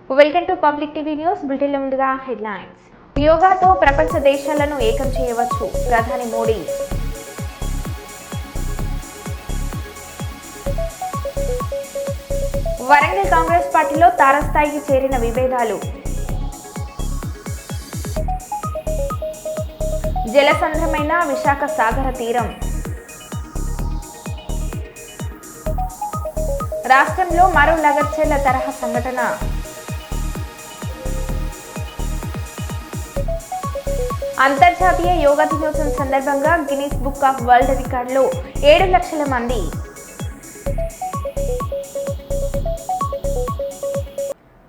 Welcome to public TV news. బ్రిటన్లో ముందుగా headlines. యోగాతో ప్రపంచ దేశాలను ఏకం చేయవచ్చు, ప్రధాని మోడీ. వరంగల్ కాంగ్రెస్ పార్టీలో తారస్థాయికి చేరిన విభేదాలు. జలసంద్రమైన విశాఖ సాగర తీరం. రాష్ట్రంలో మరో లగర్చెర్ల తరహా సంఘటన. అంతర్జాతీయ యోగా దినోత్సవం సందర్భంగా గిన్నిస్ బుక్ ఆఫ్ వరల్డ్ రికార్డులో 7 లక్షల మంది.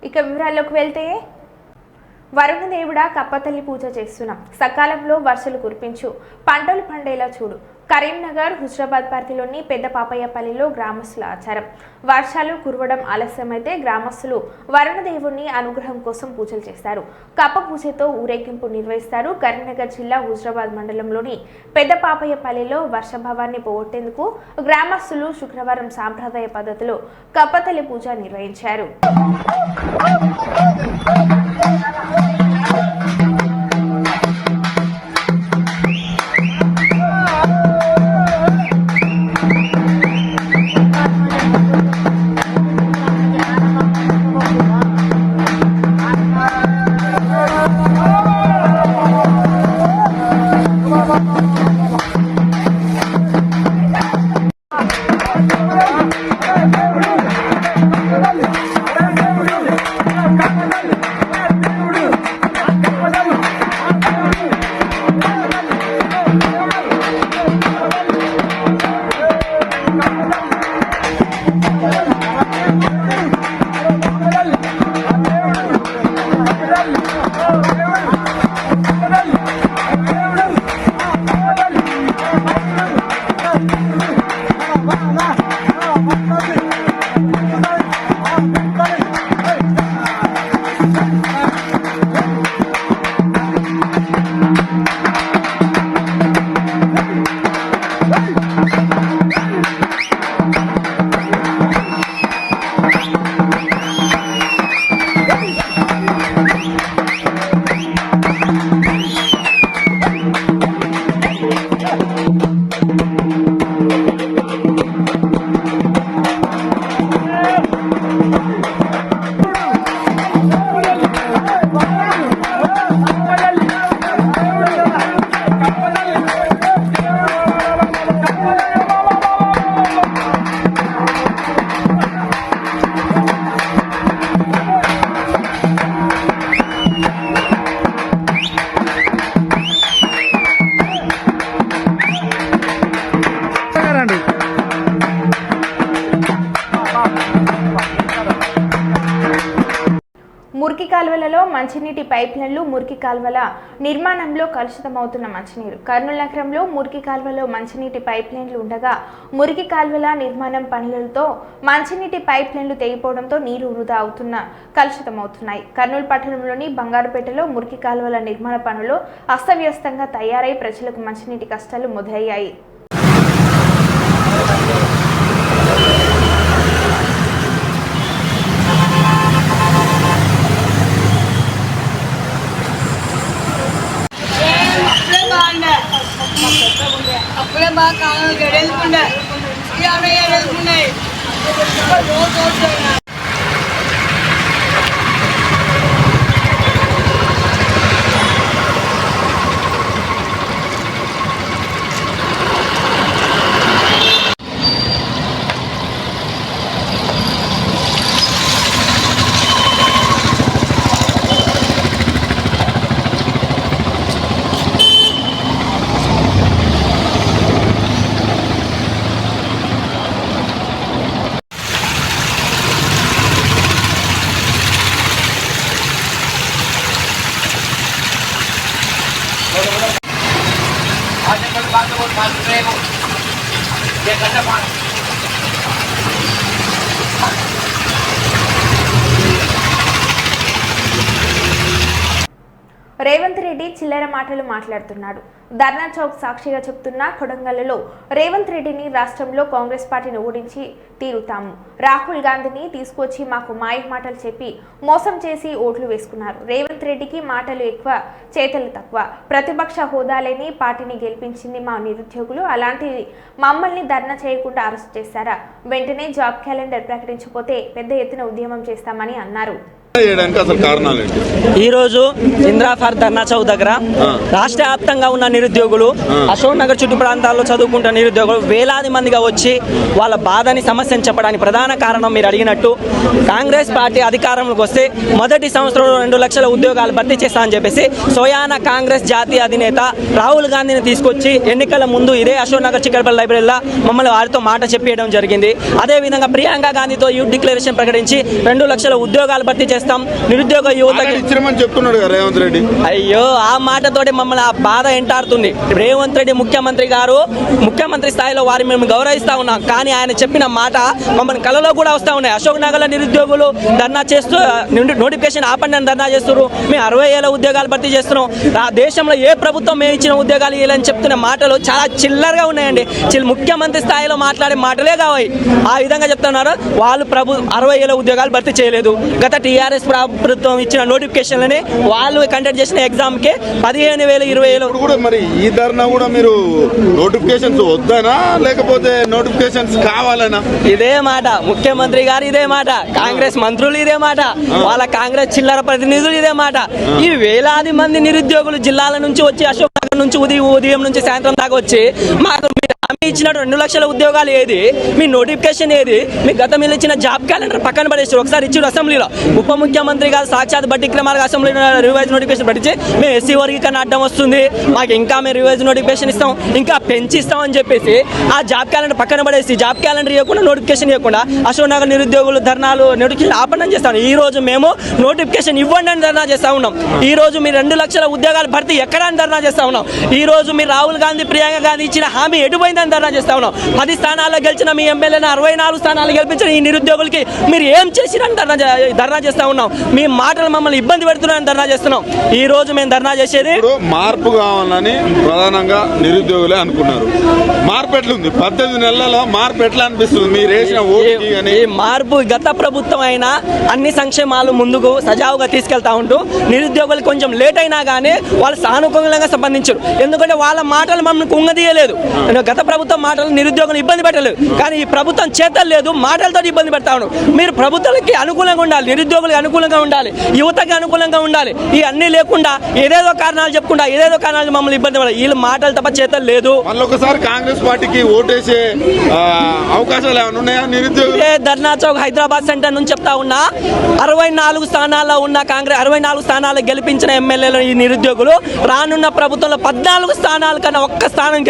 ఇక వివరాల్లోకి వెళ్తే, వరుణదేవుడా కప్పతల్లి పూజ చేస్తున్నాం, సకాలంలో వర్షాలు కురిపించు, పంటలు పండేలా చూడు. కరీంనగర్ హుజరాబాద్ పరిధిలోని పెద్ద పాపయ్యపల్లిలో గ్రామస్తుల ఆచారం. వర్షాలు కురవడం ఆలస్యమైతే గ్రామస్తులు వరుణదేవుని అనుగ్రహం కోసం పూజలు చేస్తారు. కప్ప పూజతో ఊరేగింపు నిర్వహిస్తారు. కరీంనగర్ జిల్లా హుజరాబాద్ మండలంలోని పెద్ద పాపయ్యపల్లిలో వర్షభావాన్ని పోగొట్టేందుకు గ్రామస్తులు శుక్రవారం సాంప్రదాయ పద్ధతిలో కప్పతల్లి పూజ నిర్వహించారు. మురికి కాల్వలలో మంచినీటి పైప్లైన్లు. మురికి కాల్వల నిర్మాణంలో కలుషితమవుతున్న మంచినీరు. కర్నూలు నగరంలో మురికి కాల్వలో మంచినీటి పైప్లైన్లు ఉండగా మురికి కాల్వల నిర్మాణం పనులతో మంచినీటి పైప్లైన్లు తెగిపోవడంతో నీరు వృధా కలుషితమవుతున్నాయి. కర్నూలు పట్టణంలోని బంగారుపేటలో మురికి కాల్వల నిర్మాణ పనులు అస్తవ్యస్తంగా తయారై ప్రజలకు మంచినీటి కష్టాలు మొదలయ్యాయి. అప్పుడే బాగా కాలం గడేసుకుండే గడేసుకున్నాయి. రేవంత్ రెడ్డి రెడ్డి చిల్లర మాటలు మాట్లాడుతున్నాడు. ధర్నా చౌక్ సాక్షిగా చెప్తున్న కొడంగల్లో రేవంత్ రెడ్డిని రాష్ట్రంలో కాంగ్రెస్ పార్టీని ఓడించి తీరుతాము. రాహుల్ గాంధీని తీసుకొచ్చి మాకు మాయ మాటలు చెప్పి మోసం చేసి ఓట్లు వేసుకున్నారు. రేవంత్ రెడ్డికి మాటలు ఎక్కువ, చేతలు తక్కువ. ప్రతిపక్ష హోదా లేని పార్టీని గెలిపించింది మా నిరుద్యోగులు. అలాంటిది మమ్మల్ని ధర్నా చేయకుండా అరెస్ట్ చేశారా? వెంటనే జాబ్ క్యాలెండర్ ప్రకటించకపోతే పెద్ద ఎత్తున ఉద్యమం చేస్తామని అన్నారు. ఈ రోజు ఇంద్రాఫార్ ధర్నా చౌక్ దగ్గర రాష్ట్ర వ్యాప్తంగా ఉన్న నిరుద్యోగులు, అశోక్ నగర్ చుట్టూ ప్రాంతాల్లో చదువుకుంటున్న నిరుద్యోగులు వేలాది మందిగా వచ్చి వాళ్ళ బాధని, సమస్యను చెప్పడానికి ప్రధాన కారణం మీరు అడిగినట్టు కాంగ్రెస్ పార్టీ అధికారంలోకి వస్తే మొదటి సంవత్సరంలో 2 లక్షల ఉద్యోగాలు భర్తీ చేస్తామని చెప్పేసి సోయాన కాంగ్రెస్ జాతీయ అధినేత రాహుల్ గాంధీని తీసుకొచ్చి ఎన్నికల ముందు ఇదే అశోక్ నగర్ చిక్కడపల్లి లైబ్రరీలో మమ్మల్ని వారితో మాట చెప్పేయడం జరిగింది. అదేవిధంగా ప్రియాంక గాంధీతో యూత్ డిక్లరేషన్ ప్రకటించి 2 లక్షల ఉద్యోగాలు భర్తీ చేస్తాం, నిరుద్యోగ యువతకి చెప్తున్నాడు రేవంత్ రెడ్డి. అయ్యో, ఆ మాటతోటి మమ్మల్ని ఆ బాధ ఎంటాడుతుంది. రేవంత్ రెడ్డి ముఖ్యమంత్రి గారు, ముఖ్యమంత్రి స్థాయిలో వారిని మేము గౌరవిస్తా ఉన్నాం. కానీ ఆయన చెప్పిన మాట మమ్మల్ని కలలో కూడా వస్తూ ఉన్నాయి. అశోక్ నగర్ నిరుద్యోగులు ధర్నా చేస్తూ నోటిఫికేషన్ ఆపండి అని ధర్నా చేస్తున్నారు. మేము 60,000 ఉద్యోగాలు భర్తీ చేస్తున్నాం. ఆ దేశంలో ఏ ప్రభుత్వం మేము ఇచ్చిన ఉద్యోగాలు ఇవ్వాలని చెప్తున్న మాటలు చాలా చిల్లరగా ఉన్నాయండి. ముఖ్యమంత్రి స్థాయిలో మాట్లాడే మాటలే కావాలి. ఆ విధంగా చెప్తున్నారు. వాళ్ళు 60,000 ఉద్యోగాలు భర్తీ చేయలేదు. గత టీఆర్ఎస్ ప్రభుత్వం ఇచ్చిన నోటిఫికేషన్లని వాళ్ళు కండక్ట్ చేసిన ఎగ్జామ్ కి 15,000, 20,000 కూడా. మరి ఈ ధర్నా కూడా మీరు నోటిఫికేషన్స్ వద్దనా లేకపోతే నోటిఫికేషన్స్ కావాలనా? ఇదే మాట ముఖ్యమంత్రి గారు, ఇదే మాట కాంగ్రెస్ మంత్రులు, ఇదే మాట వాళ్ళ కాంగ్రెస్ చిల్లర ప్రతినిధులు, ఇదే మాట. ఈ వేలాది మంది నిరుద్యోగులు జిల్లాల నుంచి వచ్చి అశోక్ నగర్ నుంచి ఉదయం నుంచి సాయంత్రం దాకా వచ్చి మాకు హామీ ఇచ్చినట్టు 2 లక్షల ఉద్యోగాలు ఏది, మీ నోటిఫికేషన్ ఏది, మీ గతంలో ఇచ్చిన జాబ్ క్యాలెండర్ పక్కన పడేస్తారు. ఒకసారి ఇచ్చిన అసెంబ్లీలో ఉప ముఖ్యమంత్రి గారు సాక్షాత్ బట్టి క్రమాలుగా అసెంబ్లీలో రివైజ్ నోటిఫికేషన్ పట్టించి మేము ఎస్సీ వర్గీకరణ అడ్డం వస్తుంది, మాకు ఇంకా మేము రివైజ్ నోటిఫికేషన్ ఇస్తాం, ఇంకా పెంచిస్తాం అని చెప్పేసి ఆ జాబ్ క్యాలెండర్ పక్కన పడేసి జాబ్ క్యాలెండర్ ఇవ్వకుండా, నోటిఫికేషన్ ఇవ్వకుండా అశోక్ నగర్ నిరుద్యోగులు ధర్నాలు నోటిఫికేషన్ ఆపండి చేస్తాను. ఈ రోజు మేము నోటిఫికేషన్ ఇవ్వండి అని ధర్నా చేస్తా ఉన్నాం. ఈ రోజు మీరు 2 లక్షల ఉద్యోగాలు భర్తీ ఎక్కడ అని ధర్నా చేస్తా ఉన్నాం. ఈ రోజు మీరు రాహుల్ గాంధీ, ప్రియాంక గాంధీ ఇచ్చిన హామీ ఎటుపోయిందని ధర్నా చేస్తా ఉన్నాం. 10 స్థానాల్లో గెలిచిన మీ ఎమ్మెల్యేని 64 స్థానాలు గెలిపించిన ఈ నిరుద్యోగులకి మీరు ఏం చేసిరని ధర్నా చేస్తా ఉన్నాం. మీ మాటలు మమ్మల్ని ఇబ్బంది పెడుతున్నాయని ధర్నా చేస్తున్నాం. ఈ రోజు మేము ధర్నా చేసేది మార్పు కావాలని ప్రధానంగా నిరుద్యోగులే అనుకున్నారు. మార్పు ఎట్లుంది? 18 నెలలలో మార్పు ఎట్లా అనిపిస్తుంది? మీరు వేసిన ఈ మార్పు గత ప్రభుత్వం అయినా అన్ని సంక్షేమాలు ముందుకు సజావుగా తీసుకెళ్తా ఉంటూ నిరుద్యోగులు కొంచెం లేట్ అయినా కానీ వాళ్ళు సానుకూలంగా స్పందించారు. ఎందుకంటే వాళ్ళ మాటలు మమ్మల్ని కుంగదీయలేదు. గత ప్రభుత్వం మాటలు నిరుద్యోగులు ఇబ్బంది పెట్టలేదు. కానీ ఈ ప్రభుత్వం చేతలు లేదు, మాటలతో ఇబ్బంది పెడతా ఉన్నాం. మీరు ప్రభుత్వాలకి అనుకూలంగా ఉండాలి, నిరుద్యోగులకు అనుకూలంగా ఉండాలి, యువతకి అనుకూలంగా ఉండాలి. ఈ అన్ని లేకుండా ఏదేదో కారణాలు చెప్పుకుంటా, ఏదేదో కారణాలు మమ్మల్ని ఇబ్బంది పడాలి. వీళ్ళు మాటలు తప్ప చేతలు లేదు. మళ్ళొకసారి కాంగ్రెస్ పార్టీకి ఓటేసే అవకాశాలు ఏమైనా ఉన్నాయా? నిరుద్యోగులు ధర్నా చౌక్ హైదరాబాద్ సెంటర్ నుంచి చెప్తా ఉన్నా, 64 స్థానాల్లో ఉన్న కాంగ్రెస్ 64 స్థానాలు గెలిపించిన ఎమ్మెల్యేలు ఈ నిరుద్యోగులు రానున్న ప్రభుత్వంలో 14 స్థానాల కన్నా ఒక్క స్థానం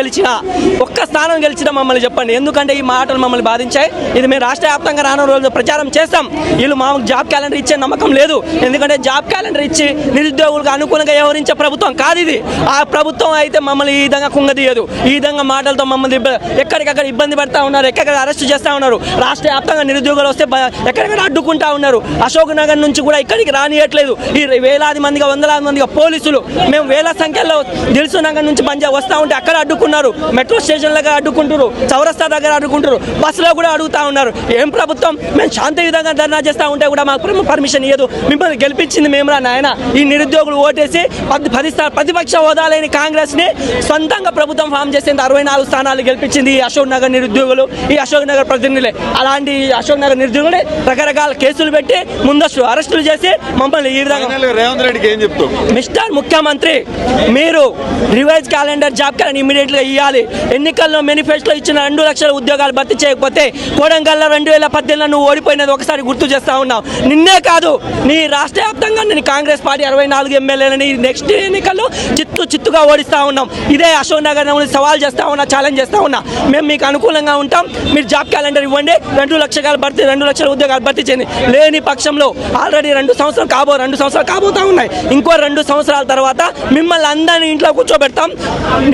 గెలిచిన మమ్మల్ని చెప్పండి. ఎందుకంటే ఈ మాటలు మమ్మల్ని బాధించాయి. ఇది మేము రాష్ట్ర వ్యాప్తంగా రానున్న రోజుల్లో ప్రచారం చేస్తాం. వీళ్ళు మాకు జాబ్ క్యాలెండర్ ఇచ్చే నమ్మకం లేదు. ఎందుకంటే జాబ్ క్యాలెండర్ ఇచ్చి నిరుద్యోగులకు అనుకూలంగా వ్యవహరించే ప్రభుత్వం కాదు ఇది. ఆ ప్రభుత్వం అయితే మమ్మల్ని ఈ విధంగా కుంగదీయదు. ఈ విధంగా మాటలతో మమ్మల్ని ఎక్కడికక్కడ ఇబ్బంది పెడతా ఉన్నారు, ఎక్కడికక్కడ అరెస్ట్ చేస్తూ ఉన్నారు. రాష్ట్ర వ్యాప్తంగా నిరుద్యోగులు వస్తే ఎక్కడికక్కడ అడ్డుకుంటా ఉన్నారు. అశోక్ నగర్ నుంచి కూడా ఇక్కడికి రానియట్లేదు. ఈ వేలాది మందిగా, వందలాది మందిగా పోలీసులు, మేము వేల సంఖ్యలో దిల్సు నగర్ నుంచి వస్తూ ఉంటే అక్కడ అడ్డుకున్నారు. మెట్రో స్టేషన్లుగా అడ్డుకుంటారు, చౌరస్తా దగ్గర అడ్డుకుంటారు, బస్సులో కూడా అడుగుతా ఉన్నారు. ఏం ప్రభుత్వం? మేము శాంతియుతంగా ధర్నా చేస్తూ ఉంటే కూడా మాకు పర్మిషన్ ఇవ్వదు. మిమ్మల్ని గెలిపించింది మేమురా నాయన. ఈ నిరుద్యోగులు ఓటేసి ప్రతిపక్ష హోదా లేని కాంగ్రెస్ ని సొంతంగా ప్రభుత్వం ఫామ్ చేసేందుకు 64 స్థానాలు గెలిపించింది ఈ అశోక్ నగర్ నిరుద్యోగులు, ఈ అశోక్ నగర్ ప్రతినిధులే. అలాంటి అశోక్ నగర్ నిరుద్యోగులు రకరకాల కేసులు పెట్టి ముందస్తు అరెస్టులు చేసి మమ్మల్ని ఈ విధంగా. రేవంత్ రెడ్డికి ఏం చెప్తాం? మిస్టర్ ముఖ్యమంత్రి, మీరు revise calendar, job calendar immediate గా ఇవ్వాలి. ఎన్నికల్లో మేనిఫెస్టోలో ఇచ్చిన 2 లక్షల ఉద్యోగాలు భర్తీ చేయకపోతే కొడంగల్లో 2018 నువ్వు ఓడిపోయినది ఒకసారి గుర్తు చేస్తా ఉన్నావు. నిన్నే కాదు, నీ రాష్ట్ర వ్యాప్తంగా నేను కాంగ్రెస్ పార్టీ 64 ఎమ్మెల్యేలని నెక్స్ట్ ఎన్నికల్లో చిత్తుగా ఓడిస్తా ఉన్నాం. ఇదే అశోక్ నగర్ సవాల్ చేస్తా ఉన్నా, ఛాలెంజ్ చేస్తా ఉన్నా. మేము మీకు అనుకూలంగా ఉంటాం. మీరు జాబ్ క్యాలెండర్ ఇవ్వండి, 2 లక్షల ఉద్యోగాలు భర్తీ చేయండి. లేని పక్షంలో ఆల్రెడీ 2 సంవత్సరాలు కాబోతా ఉన్నాయి. ఇంకో 2 సంవత్సరాల తర్వాత మిమ్మల్ని అందరినీ ఇంట్లో కూర్చోబెడతాం.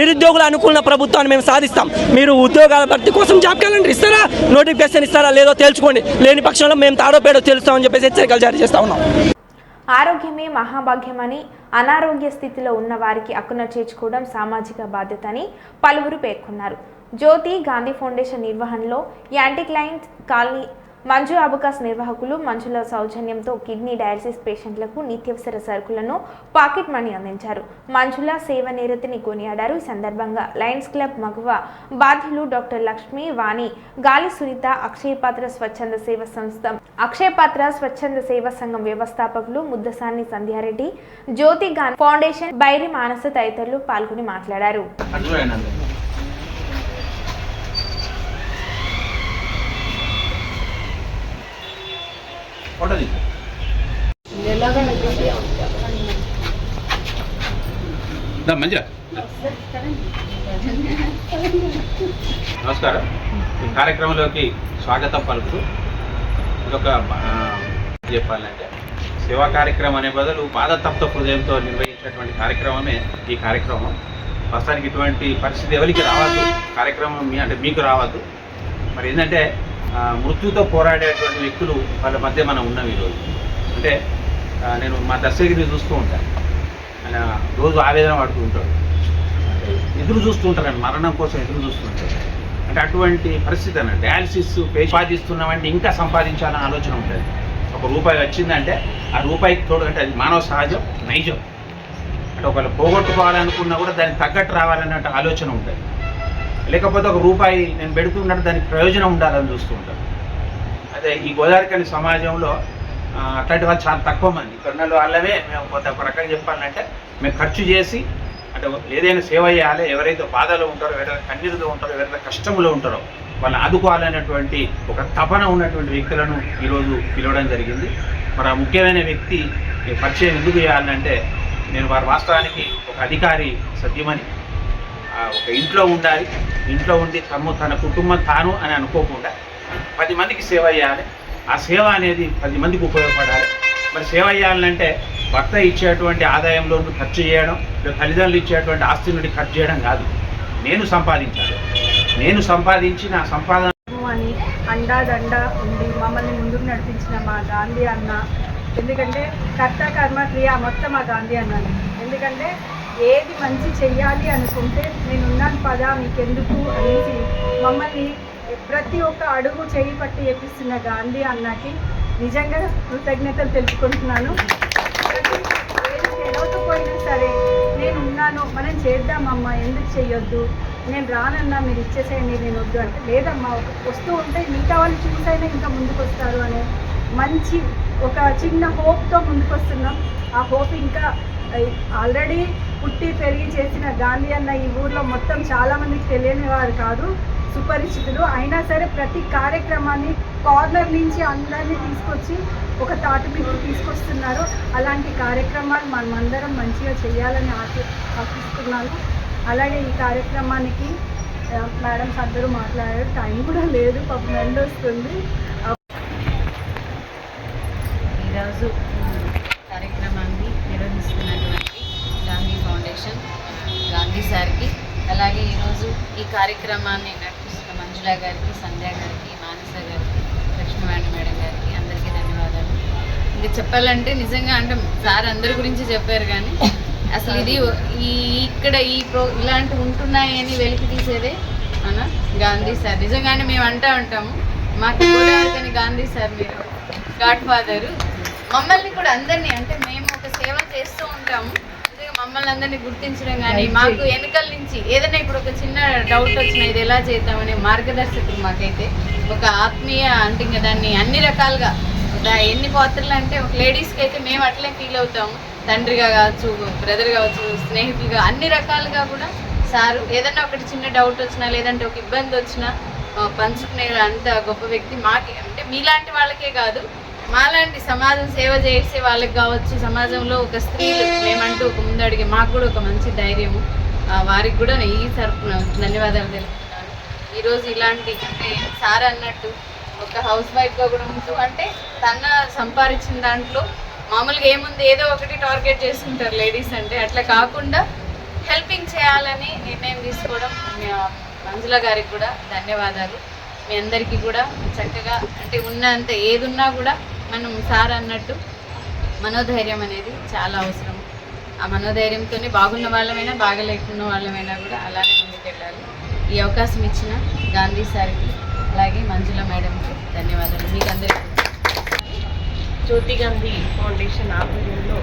నిరుద్యోగుల అనుకూల ప్రభుత్వాన్ని మేము సాధిస్తాం. మీరు ఉద్యోగాల భర్తీ కోసం జాబ్ క్యాలెండర్ ఇస్తారా, నోటిఫికేషన్ ఇస్తారా లేదో తేల్చుకోండి. లేని పక్షంలో మేము తాడో పేడో తెలుస్తామని చెప్పేసి హెచ్చరికలు జారీ చేస్తా ఉన్నాం. ఆరోగ్యమే మహాభాగ్యమని, అనారోగ్య స్థితిలో ఉన్న వారికి అక్కున చేర్చుకోవడం సామాజిక బాధ్యత అని పలువురు పేర్కొన్నారు. జ్యోతి గాంధీ ఫౌండేషన్ నిర్వహణలో anti client colony Manju abacus నిర్వాహకులు మంజుల సౌజన్యంతో కిడ్నీ డయాలసిస్ పేషెంట్లకు నిత్యావసర సరుకులను పాకెట్ మనీ అందించారు. మంజుల సేవ నిరతిని కొనియాడారు. ఈ సందర్భంగా లయన్స్ క్లబ్ మగువ బాధ్యులు డాక్టర్ లక్ష్మి, వాణి, గాలి సునీత, అక్షయపాత్ర స్వచ్ఛంద సేవ సంఘం వ్యవస్థాపకులు ముద్దసాని సంధ్యారెడ్డి, జ్యోతి గాంధీ ఫౌండేషన్ బైరి మానస తదితరులు పాల్గొని మాట్లాడారు. నమస్కారం. ఈ కార్యక్రమంలోకి స్వాగతం పలుకుతూ ఇదొక చెప్పాలంటే సేవా కార్యక్రమం అనే బదులు బాధతప్త హృదయంతో నిర్వహించేటువంటి కార్యక్రమమే ఈ కార్యక్రమం. ప్రస్తుతానికి ఇటువంటి పరిస్థితి ఎవరికి రావద్దు, కార్యక్రమం మీకు రావద్దు. మరి ఏంటంటే మృత్యుతో పోరాడేటువంటి వ్యక్తులు వాళ్ళ మధ్య మనం ఉన్నాం ఈరోజు. అంటే నేను మా దర్శకుడిని చూస్తూ ఉంటాను, ఆయన రోజు ఆవేదన పడుతూ ఉంటాడు, ఎదురు చూస్తూ ఉంటారు, మరణం కోసం ఎదురు చూస్తుంటారు. అంటే అటువంటి పరిస్థితి అన్న డయాలసిస్ సంపాదిస్తున్నామంటే ఇంకా సంపాదించాలనే ఆలోచన ఉంటుంది. ₹1 వచ్చిందంటే ఆ రూపాయికి తోడు, అంటే అది మానవ సహజం, నైజం. అంటే ఒకవేళ పోగొట్టుకోవాలనుకున్నా కూడా దానికి తగ్గట్టు రావాలనే ఆలోచన ఉంటుంది. లేకపోతే ₹1 నేను పెడుతున్నట్టు దానికి ప్రయోజనం ఉండాలని చూస్తూ ఉంటాను. అదే ఈ గోదావరికని సమాజంలో అట్లాంటి వాళ్ళు చాలా తక్కువ మంది. ఇక్కడ వాళ్ళమే మేము కొంత ఒక రకంగా చెప్పాలంటే మేము ఖర్చు చేసి అంటే ఏదైనా సేవ చేయాలి, ఎవరైతే బాధలో ఉంటారో, ఎవరైతే కన్నీరుతో ఉంటారో, ఎవరైతే కష్టంలో ఉంటారో వాళ్ళని ఆదుకోవాలనేటువంటి ఒక తపన ఉన్నటువంటి వ్యక్తులను ఈరోజు పిలవడం జరిగింది. మరి ఆ ముఖ్యమైన వ్యక్తి పరిచయం ఎందుకు చేయాలంటే, నేను వారు వాస్తవానికి ఒక అధికారి సత్యమని ఒక ఇంట్లో ఉండాలి, ఇంట్లో ఉండి తన కుటుంబం తాను అని అనుకోకుండా 10 మందికి సేవ చేయాలి. ఆ సేవ అనేది 10 మందికి ఉపయోగపడాలి. మరి సేవ చేయాలంటే భర్త ఇచ్చేటువంటి ఆదాయంలో ఖర్చు చేయడం, తల్లిదండ్రులు ఇచ్చేటువంటి ఆస్తి నుండి ఖర్చు చేయడం కాదు, నేను సంపాదించాలి. నేను సంపాదించి నా సంపాదన అని అండాదండ ఉండి మమ్మల్ని ముందుకు నడిపించిన మా గాంధీ అన్న. ఎందుకంటే కర్త కర్మ క్రియ మొత్తం మా గాంధీ అన్నాను. ఎందుకంటే ఏది మంచి చెయ్యాలి అనుకుంటే నేనున్నాను పదా మీకెందుకు అనేసి మమ్మల్ని ప్రతి ఒక్క అడుగు చేయి పట్టి చేపిస్తున్న గాంధీ అన్నకి నిజంగా కృతజ్ఞతలు తెలుపుకుంటున్నాను. ఏది తెలియకపోయినా సరే నేను ఉన్నాను, మనం చేద్దామమ్మా, ఎందుకు చెయ్యొద్దు, నేను రానన్నా మీరు ఇచ్చేసేయండి, నేను వద్దు అంటే లేదమ్మా, వస్తూ ఉంటే మిగతా వాళ్ళు చూసైనా ఇంకా ముందుకు వస్తారు అనే మంచి ఒక చిన్న హోప్తో ముందుకు వస్తున్నాం. ఆ హోప్ ఇంకా ఆల్రెడీ పుట్టి పెరిగి చేసిన గాంధీ అన్న ఈ ఊర్లో మొత్తం చాలామందికి తెలియని వారు కాదు, సుపరిచితులు. అయినా సరే ప్రతి కార్యక్రమాన్ని కార్నర్ నుంచి అందరినీ తీసుకొచ్చి ఒక తాటి మీద తీసుకొస్తున్నారు. అలాంటి కార్యక్రమాలు మనమందరం మంచిగా చేయాలని ఆశిస్తున్నాను. అలాగే ఈ కార్యక్రమానికి మేడమ్స్ అందరూ మాట్లాడారు, టైం కూడా లేదు, పాపం ఎండ వస్తుంది. ఈరోజు కార్యక్రమాన్ని నిర్వహిస్తున్నటువంటి గాంధీ ఫౌండేషన్ గాంధీ సార్కి, అలాగే ఈరోజు ఈ కార్యక్రమాన్ని నడిపిస్తున్న మంజుల గారికి, సంధ్య గారికి, మానస గారికి, లక్ష్మీవాణి మేడం గారికి అందరికీ ధన్యవాదాలు. ఇంకా చెప్పాలంటే నిజంగా అంటే సార్ అందరి గురించి చెప్పారు, కానీ అసలు ఇది ఇక్కడ ఇలాంటివి ఉంటున్నాయని వెలికి తీసేదే మన గాంధీ సార్. నిజంగానే మేము అంటూ ఉంటాము, మాకు గోదావరికని గాంధీ సార్ మీరు గాడ్ ఫాదరు. మమ్మల్ని కూడా అందరినీ, అంటే మేము ఒక సేవ చేస్తూ ఉంటాము, మమ్మల్ని అందరినీ గుర్తించడం కానీ, మాకు వెనకాల నుంచి ఏదైనా ఇప్పుడు ఒక చిన్న డౌట్ వచ్చినా ఇది ఎలా చేద్దామనే మార్గదర్శకులు మాకైతే ఒక ఆత్మీయ, అంటే ఇంకా దాన్ని అన్ని రకాలుగా ఎన్ని పాత్రలు అంటే ఒక లేడీస్కి అయితే మేము అట్లే ఫీల్ అవుతాము, తండ్రిగా కావచ్చు, బ్రదర్ కావచ్చు, స్నేహితులుగా, అన్ని రకాలుగా కూడా సారు ఏదైనా ఒకటి చిన్న డౌట్ వచ్చినా లేదంటే ఒక ఇబ్బంది వచ్చినా పంచుకునే అంత గొప్ప వ్యక్తి. మాకే అంటే మీలాంటి వాళ్ళకే కాదు, మాలాంటి సమాజం సేవ చేసే వాళ్ళకి కావచ్చు, సమాజంలో ఒక స్త్రీలు మేమంటూ ఒక ముందడిగే మాకు కూడా ఒక మంచి ధైర్యము. వారికి కూడా ఈ తరపున ధన్యవాదాలు తెలుపుతున్నాను. ఈరోజు ఇలాంటి అంటే సార్ అన్నట్టు ఒక హౌస్ వైఫ్గా కూడా ఉంటూ, అంటే తన సంపాదించిన దాంట్లో మామూలుగా ఏముంది ఏదో ఒకటి టార్గెట్ చేసుకుంటారు లేడీస్ అంటే, అట్లా కాకుండా హెల్పింగ్ చేయాలని నిర్ణయం తీసుకోవడం మంజుల గారికి కూడా ధన్యవాదాలు. మీ అందరికీ కూడా చక్కగా అంటే ఉన్నంత ఏదున్నా కూడా మనం సార్ అన్నట్టు మనోధైర్యం అనేది చాలా అవసరం. ఆ మనోధైర్యంతోనే బాగున్న వాళ్ళమైనా బాగలేకున్న వాళ్ళమైనా కూడా అలానే ముందుకెళ్ళాలి. ఈ అవకాశం ఇచ్చిన గాంధీ సార్కి అలాగే మంజుల మేడంకి ధన్యవాదాలు. మీకు అందరికీ జ్యోతి గాంధీ ఫౌండేషన్ ఆధ్వర్యంలో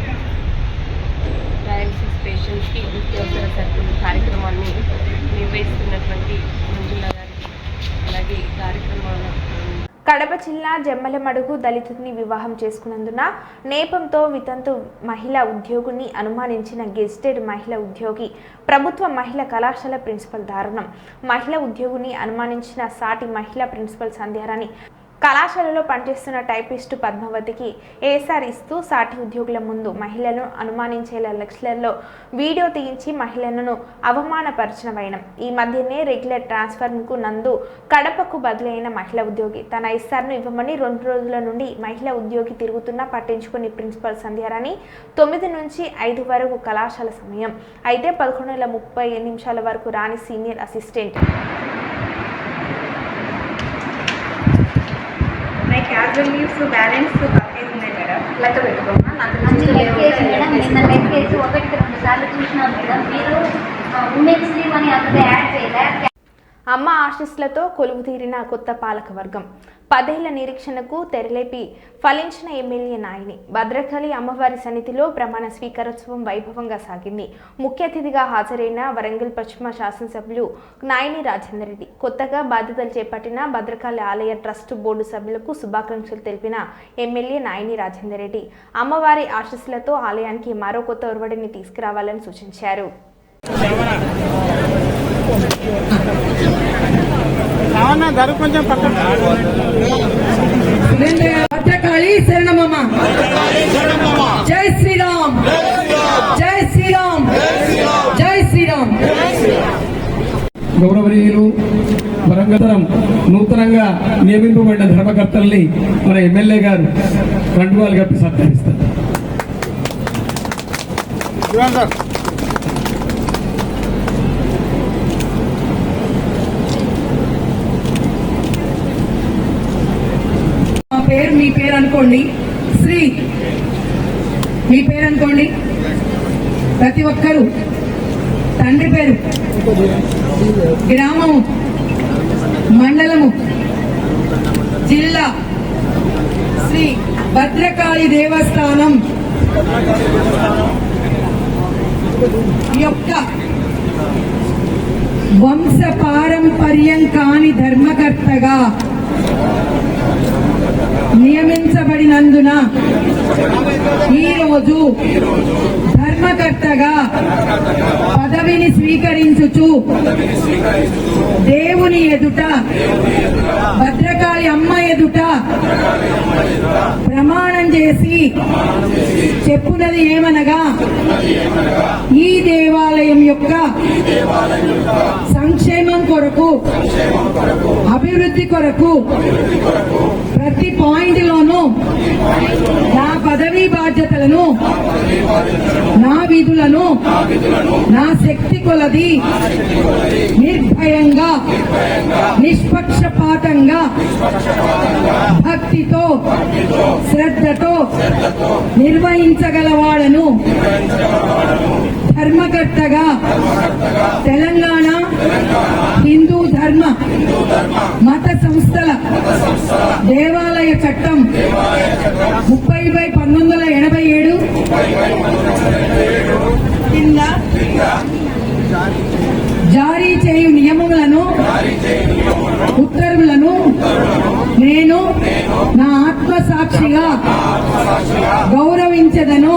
డయాలసిస్ పేషెంట్స్కి నిత్యావసర సరుకులు కార్యక్రమాన్ని నిర్వహిస్తున్నటువంటి మంజుల గారికి అలాగే ఈ కార్యక్రమాన్ని కడప జిల్లా జమ్మలమడుగు దళితుడిని వివాహం చేసుకున్నందున నేపంతో వితంతు మహిళా ఉద్యోగిని అనుమానించిన గెజిటెడ్ మహిళా ఉద్యోగి ప్రభుత్వ మహిళా కళాశాల ప్రిన్సిపల్ దారుణం. మహిళా ఉద్యోగిని అనుమానించిన సాటి మహిళా ప్రిన్సిపల్ సంధ్యారాణి కళాశాలలో పనిచేస్తున్న టైపిస్టు పద్మావతికి ఏసార్ ఇస్తూ సాటి ఉద్యోగుల ముందు మహిళలను అనుమానించేలా లెక్చర్లలో వీడియో తీయించి మహిళలను అవమానపరిచిన వైనం. ఈ మధ్యనే రెగ్యులర్ ట్రాన్స్ఫర్కు నందు కడపకు బదిలైన మహిళా ఉద్యోగి తన ఎస్ఆర్ను ఇవ్వమని 2 రోజుల నుండి మహిళా ఉద్యోగి తిరుగుతున్నా పట్టించుకుని ప్రిన్సిపల్ సంధ్యారాణి 9 నుంచి 5 వరకు కళాశాల సమయం అయితే 11:30 వరకు రాని senior assistant casual leaves balance 15 ఉన్నాయి మేడం. లెక్క పెట్టుకోమా. నిన్న లెక్కేసి 1-2 సార్లు చూసినాం మేడం. మీరు ఉమెన్స్ లీవ్ అని అందులో యాడ్ చేయలేదు. అమ్మ ఆశీస్సులతో కొలువు తీరిన కొత్త పాలక వర్గం 10 ఏళ్ల నిరీక్షణకు తెరలేపి ఫలించిన ఎమ్మెల్యే నాయిని. భద్రకాళి అమ్మవారి సన్నిధిలో ప్రమాణ స్వీకారోత్సవం వైభవంగా సాగింది. ముఖ్య అతిథిగా హాజరైన వరంగల్ పశ్చిమ శాసనసభ్యులు నాయిని రాజేందర్ రెడ్డి కొత్తగా బాధ్యతలు చేపట్టిన భద్రకాళి ఆలయ ట్రస్ట్ బోర్డు సభ్యులకు శుభాకాంక్షలు తెలిపిన ఎమ్మెల్యే నాయిని రాజేందర్ రెడ్డి అమ్మవారి ఆశీస్సులతో ఆలయానికి మరో కొత్త ఒరవడిని తీసుకురావాలని సూచించారు. భద్రకాళి శరణమమ్మ. జై శ్రీరామ్, జై శ్రీరామ్, జై శ్రీరామ్. గౌరవనీయులు వరంగతరం నూతనంగా నియమింపబడిన ధర్మకర్తల్ని మన ఎమ్మెల్యే గారు కండువాలు కప్పి సత్కరిస్తారు. మీ పేరు అనుకోండి, శ్రీ మీ పేరు అనుకోండి. ప్రతి ఒక్కరూ తండ్రి పేరు, గ్రామము, మండలము, జిల్లా, శ్రీ భద్రకాళి దేవస్థానం యొక్క వంశ పారంపర్యం కాని ధర్మకర్తగా నియమించబడినందున ఈరోజు ధర్మకర్తగా పదవిని స్వీకరించుచు దేవుని ఎదుట భద్రకాళి అమ్మ ఎదుట ప్రమాణం చేసి చెప్పున్నది ఏమనగా ఈ దేవాలయం యొక్క సంక్షేమం కొరకు, అభివృద్ధి కొరకు ప్రతి పాయింట్ లోనూ నా పదవీ బాధ్యతలను, నా విధులను నా శక్తి కొలది నిర్భయంగా, నిష్పక్షపాతంగా, భక్తితో, శ్రద్ధతో నిర్వహించగలవాడను. ధర్మకర్తగా తెలంగాణ హిందూ ధర్మ మత సంస్థల దేవాలయ చట్టం 30/1987 కింద జారీ చేయు నియమములను, ఉత్తర్వులను నేను నా ఆత్మసాక్షిగా గౌరవించదను.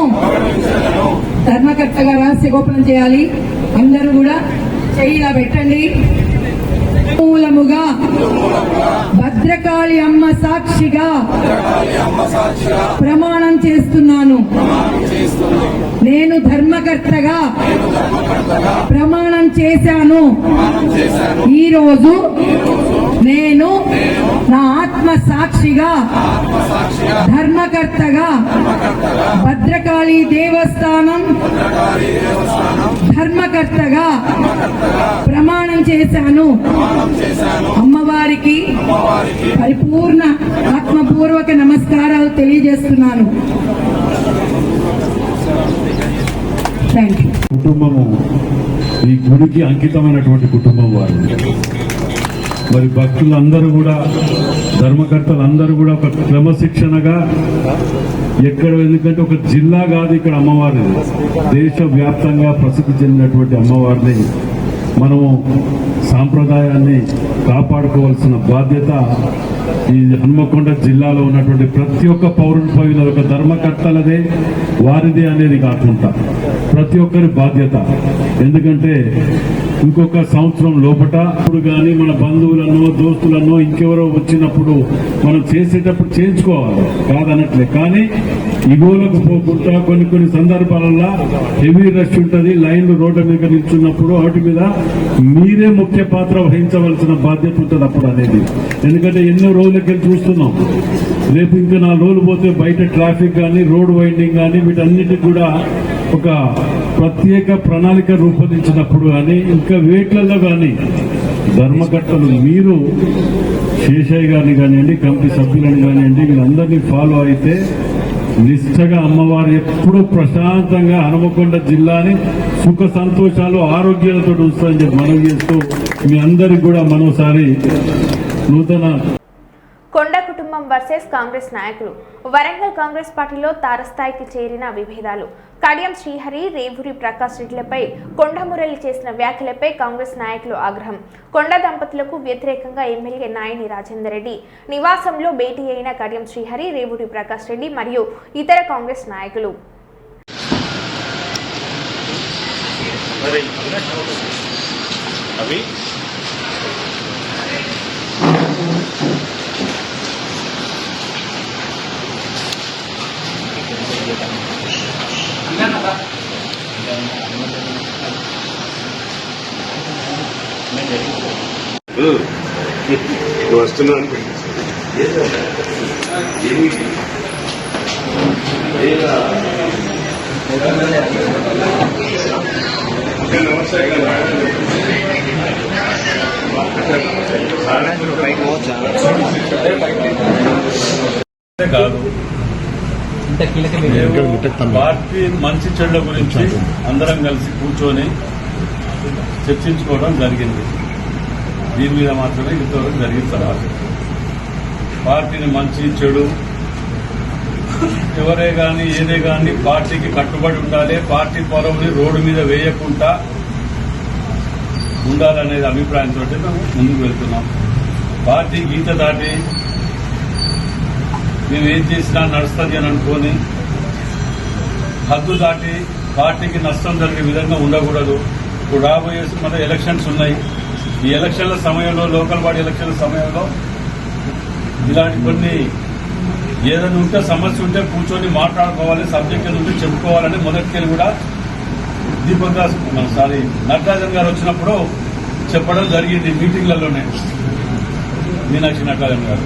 ధర్మకర్తగా రహస్య గోపనం చేయాలి. అందరూ కూడా చెయ్యిలా పెట్టండి. మూలముగా భద్రకాళి అమ్మ సాక్షిగా ప్రమాణం చేస్తున్నాను. నేను ధర్మకర్తగా ప్రమాణం చేశాను. ఈరోజు నేను నా ఆత్మ సాక్షిగా ధర్మకర్తగా భద్రకాళి భద్రకాళి దేవస్థానం ధర్మకర్తగా ప్రమాణం చేశాను. అమ్మవారికి పరిపూర్ణ ఆత్మపూర్వక నమస్కారాలు తెలియజేస్తున్నాను. Thank you. కుటుంబము ఈ గుడికి అంకితమైనటువంటి కుటుంబం వారు. మరి భక్తులందరూ కూడా, ధర్మకర్తలందరూ కూడా ఒక క్రమశిక్షణగా ఎక్కడ, ఎందుకంటే ఒక జిల్లా కాదు ఇక్కడ అమ్మవారిని, దేశవ్యాప్తంగా ప్రసిద్ధి చెందినటువంటి అమ్మవారిని మనము సాంప్రదాయాన్ని కాపాడుకోవాల్సిన బాధ్యత ఈ హన్మకొండ జిల్లాలో ఉన్నటువంటి ప్రతి ఒక్క పౌరునిపై ఒక ధర్మకర్తలదే, వారిదే అనేది కాకుండా ప్రతి ఒక్కరి బాధ్యత. ఎందుకంటే ఇంకొక సంవత్సరం లోపట ఇప్పుడు కానీ మన బంధువులనో దోస్తులనో ఇంకెవరో వచ్చినప్పుడు మనం చేసేటప్పుడు చేయించుకోవాలి కాదనట్లే. కానీ ఇగోలకు పోకుండా కొన్ని సందర్భాలలో హెవీ రష్ ఉంటుంది, లైన్లు రోడ్ల మీద నిల్చున్నప్పుడు వాటి మీద మీరే ముఖ్య పాత్ర వహించవలసిన బాధ్యత ఉంటుంది అప్పుడు అనేది. ఎందుకంటే ఎన్నో రోజులకి చూస్తున్నాం, రేపు ఇంకా 4 రోజులు పోతే బయట ట్రాఫిక్ కానీ రోడ్ వైండింగ్ కానీ వీటన్నిటికి కూడా ఒక ప్రత్యేక ప్రణాళిక రూపొందించినప్పుడు కానీ ఇంకా వేట్లలో కానీ ధర్మకర్తలు మీరు శేషయ్య గారిని కానివ్వండి, కమిటీ సభ్యులను కానివ్వండి, వీళ్ళందరినీ ఫాలో అయితే నిష్ఠగా అమ్మవారు ఎప్పుడూ ప్రశాంతంగా హనుమకొండ జిల్లాని సుఖ సంతోషాలు ఆరోగ్యాలతో ఉంచుతారని చెప్పి మనవి చేస్తూ మీ అందరికి కూడా మరోసారి నూతన కొండ కుటుంబం వర్సెస్ కాంగ్రెస్ నాయకులు. వరంగల్ కాంగ్రెస్ పార్టీలో తారస్థాయికి చేరిన విభేదాలు. కడియం శ్రీహరి, రేవూరి ప్రకాష్ రెడ్డిలపై కొండమురళి చేసిన వ్యాఖ్యలపై కాంగ్రెస్ నాయకులు ఆగ్రహం. కొండ దంపతులకు వ్యతిరేకంగా ఎమ్మెల్యే నాయని రాజేందర్ రెడ్డి నివాసంలో భేటీ అయిన కడియం శ్రీహరి, రేవూరి ప్రకాష్ రెడ్డి మరియు ఇతర కాంగ్రెస్ నాయకులు. వస్తున్నాను. కాదు, పార్టీ మంచి చెడ్ల గురించి అందరం కలిసి కూర్చొని చర్చించుకోవడం జరిగింది. దీని మీద మాత్రమే ఇంతవరకు జరిగిన తర్వాత పార్టీని మంచి చెడు ఎవరే కానీ ఏదే కానీ పార్టీకి కట్టుబడి ఉండాలి, పార్టీ పరువుని రోడ్డు మీద వేయకుండా ఉండాలనేది అభిప్రాయంతో మేము ముందుకు వెళ్తున్నాం. పార్టీ గీత దాటి మేము ఏం చేసినా నడుస్తుంది అని అనుకొని హద్దు దాటి పార్టీకి నష్టం జరిగే విధంగా ఉండకూడదు. ఇప్పుడు రాబోయే మన ఎలక్షన్స్ ఉన్నాయి. ఈ ఎలక్షన్ల సమయంలో, లోకల్ బాడీ ఎలక్షన్ల సమయంలో ఇలాంటి కొన్ని ఏదైనా ఉంటే సమస్య ఉంటే కూర్చొని మాట్లాడుకోవాలి, సబ్జెక్ట్ ఉంటే చెప్పుకోవాలని మొదటికెళ్ళి కూడా దీపక్ దాస్ నటరాజన్ గారు వచ్చినప్పుడు చెప్పడం జరిగింది మీటింగ్లలోనే, మీనాక్షి నటరాజన్ గారు.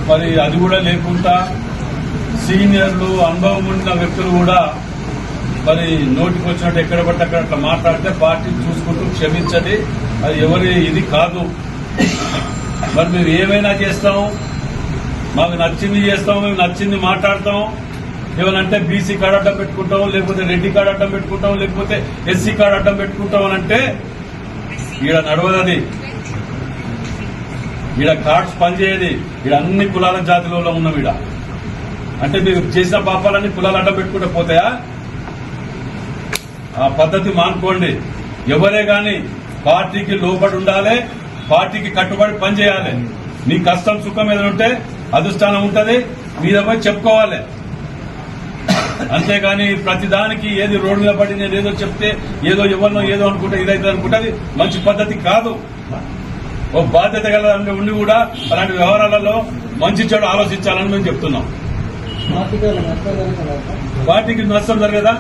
మరి అది కూడా లేకుండా సీనియర్లు, అనుభవం ఉన్న వ్యక్తులు కూడా మరి నోటికి వచ్చినట్టు ఎక్కడ పట్టి అక్కడ అట్లా మాట్లాడితే పార్టీ చూసుకుంటూ క్షమించది, అది ఎవరి ఇది కాదు. మరి మేము ఏమైనా చేస్తాం, మాకు నచ్చింది చేస్తాం, మేము నచ్చింది మాట్లాడతాం. ఏమనంటే బీసీ కార్డు అడ్డం పెట్టుకుంటాం, లేకపోతే రెడ్డి కార్డు అడ్డం పెట్టుకుంటాం, లేకపోతే ఎస్సీ కార్డు అడ్డం పెట్టుకుంటాం అని అంటే ఈడ నడవదది, ఈడ కార్డ్స్ పనిచేయది. ఈడ అన్ని కులాల జాతిలో ఉన్నాం. ఈడ అంటే మీరు చేసిన పాపాలన్నీ కులాలు అడ్డం పెట్టుకుంటే పోతాయా? ఆ పద్ధతి మానుకోండి. ఎవరే గాని పార్టీకి లోబడి ఉండాలి, పార్టీకి కట్టుబడి పనిచేయాలి. మీ కష్టం సుఖం ఏదైనా ఉంటే అధిష్టానం ఉంటది, మీద పోయి చెప్పుకోవాలి. అంతేగాని ప్రతిదానికి ఏది రోడ్డు మీద పడి నేను ఏదో చెప్తే ఏదో ఎవరినో ఏదో అనుకుంటే ఇదైతే అనుకుంటే అది మంచి పద్ధతి కాదు. ఓ బాధ్యత గల ఉండి కూడా అలాంటి వ్యవహారాలలో మంచి చెడు ఆలోచించాలని మేము చెప్తున్నాం. పార్టీకి నష్టం జరగదా?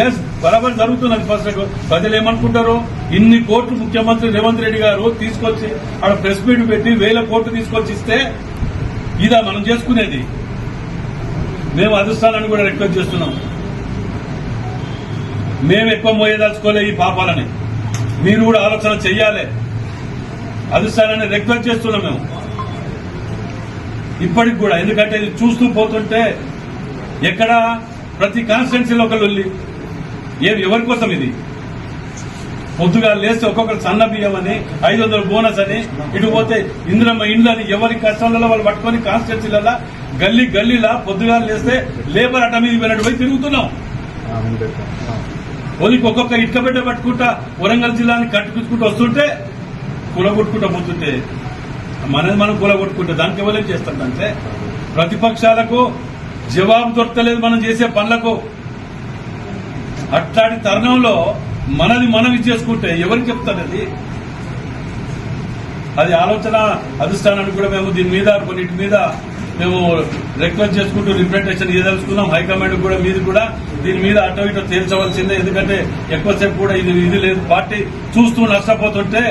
ఎస్, బరాబర్ జరుగుతున్నది. ఫస్ట్ ప్రజలు ఏమనుకుంటారు, ఇన్ని కోట్లు ముఖ్యమంత్రి రేవంత్ రెడ్డి గారు తీసుకొచ్చి ఆడ ప్రెస్ మీట్ పెట్టి 1000 కోట్లు తీసుకొచ్చి ఇస్తే ఇదా మనం చేసుకునేది? మేము అధిష్టానాన్ని కూడా రిక్వెస్ట్ చేస్తున్నాం. మేము ఎక్కువ మోయదలుచుకోలే ఈ పాపాలని, మీరు కూడా ఆలోచన చెయ్యాలి. అధిష్టానాన్ని రిక్వెస్ట్ చేస్తున్నాం మేము ఇప్పటికి కూడా. ఎందుకంటే ఇది చూస్తూ పోతుంటే ఎక్కడ ప్రతి కాన్స్టిట్యున్సీలో ఒక లొల్లి. ఎవరి కోసం ఇది? పొద్దుగా లేస్తే ఒక్కొక్కరు సన్న బియ్యం అని, 500 బోనస్ అని, ఇటు పోతే ఇంద్రమ్మ ఇండ్లు అని, ఎవరి కష్టంలో వాళ్ళు పట్టుకొని కాన్స్టిట్యున్సీలలో గల్లీ గల్లీలా పొద్దుగా లేస్తే లేబర్ అట మీద వెళ్ళినట్టు పోయి తిరుగుతున్నాం. పోలీకి ఒక్కొక్క ఇటుక బిడ్డ పట్టుకుంటా వరంగల్ జిల్లాని కట్టుకుంటూ వస్తుంటే కూలగొట్టుకుంటూ పోతుంటే మనది మనం కూలగొట్టుకుంటే దానికి ఎవరేం చేస్తారంటే ప్రతిపక్షాలకు జవాబు దొరకలేదు మనం చేసే పనులకు. అట్లాంటి తరుణంలో మనది మనం చేసుకుంటే ఎవరికి చెప్తారది? అది ఆలోచన అధిష్టానానికి కూడా మేము దీని మీద కొన్నిటి మీద మేము రిక్వెస్ట్ చేసుకుంటూ రిప్రజెంటేషన్ ఇవ్వదలుచుకున్నాం. హైకమాండ్ కూడా మీది కూడా దీని మీద అటో ఇటో తేల్చవలసిందే. ఎందుకంటే ఎక్కువసేపు కూడా ఇది లేదు. పార్టీ చూస్తూ నష్టపోతుంటే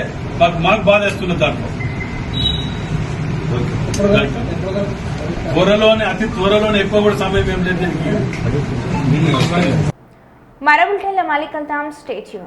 మాకు బాధేస్తుంది. దాంట్లో త్వరలోనే అతి త్వరలోనే ఎక్కువ కూడా సమయం ఏం లేదు. మరో బులెటిన్లో మళ్ళీ కలుద్దాం. Stay tune.